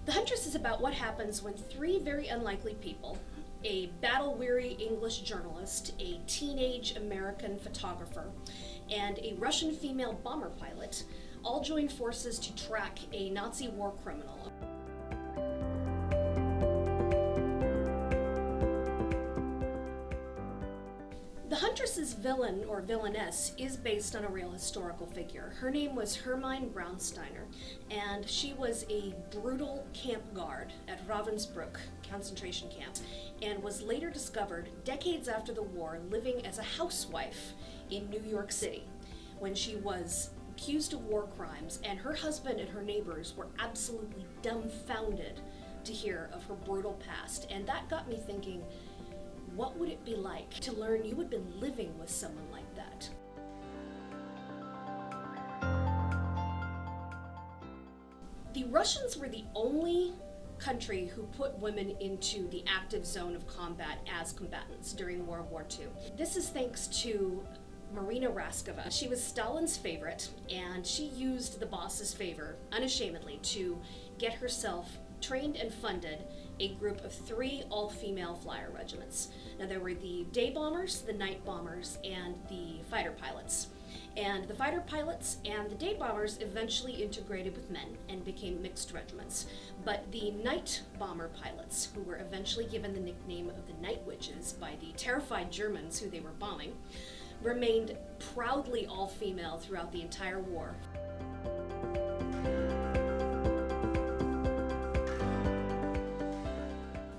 The Huntress is about what happens when three very unlikely people, a battle-weary English journalist, a teenage American photographer, and a Russian female bomber pilot, all join forces to track a Nazi war criminal. The Huntress's villain, or villainess, is based on a real historical figure. Her name was Hermine Braunsteiner, and she was a brutal camp guard at Ravensbrück concentration camp, and was later discovered decades after the war living as a housewife in New York City when she was accused of war crimes, and her husband and her neighbors were absolutely dumbfounded to hear of her brutal past. And that got me thinking, what would it be like to learn you had been living with someone like that? The Russians were the only country who put women into the active zone of combat as combatants during World War II. This is thanks to Marina Raskova. She was Stalin's favorite, and she used the boss's favor unashamedly to get herself trained and funded a group of 3 all-female flyer regiments. Now there were the day bombers, the night bombers, and the fighter pilots. And the fighter pilots and the day bombers eventually integrated with men and became mixed regiments. But the night bomber pilots, who were eventually given the nickname of the Night Witches by the terrified Germans who they were bombing, remained proudly all-female throughout the entire war.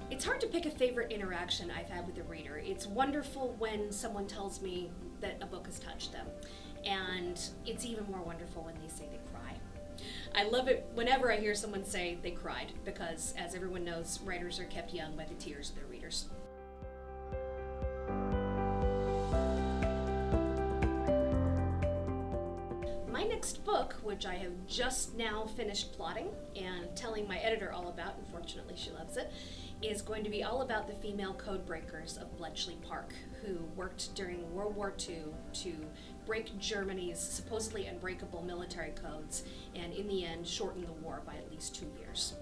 It's hard to pick a favorite interaction I've had with a reader. It's wonderful when someone tells me that a book has touched them, and it's even more wonderful when they say they cry. I love it whenever I hear someone say they cried, because as everyone knows, writers are kept young by the tears of their readers. My next book, which I have just now finished plotting and telling my editor all about, unfortunately she loves it, is going to be all about the female code breakers of Bletchley Park, who worked during World War II to break Germany's supposedly unbreakable military codes, and in the end shorten the war by at least 2 years.